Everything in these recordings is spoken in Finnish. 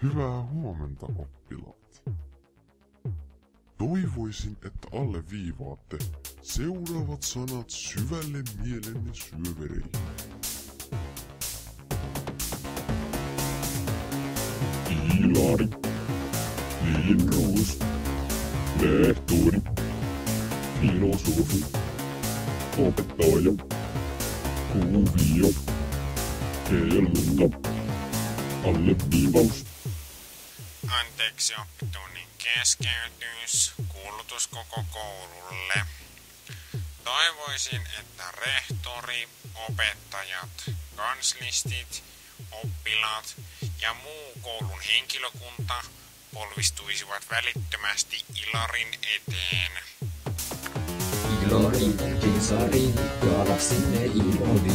Hyvää huomenta, oppilaat. Toivoisin, että alleviivaatte seuraavat sanat syvälle mielenne syövereihin. Ilari, Lindroos, lehtori, filosofi, opettaja, kuvio, kello, alleviivaus. Anteeksi oppitunnin keskeytys, kuulutus koko koululle. Toivoisin, että rehtori, opettajat, kanslistit, oppilaat ja muu koulun henkilökunta polvistuisivat välittömästi Ilarin eteen. Ilari, Kesari, galaksinne Iloni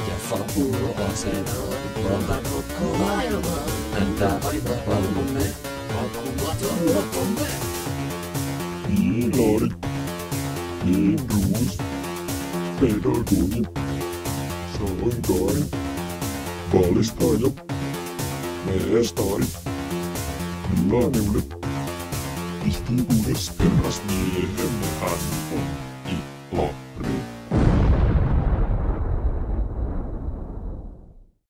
ja Fabulo asenaa vallan koko maailmaa. Häntä aina palvomme, hakumaton lopumme. Ilari, Lindroos, pedagogi, sankari, valistaja, mestari, Laniulle, ihtuvuudessa herrasmiehemme hän on.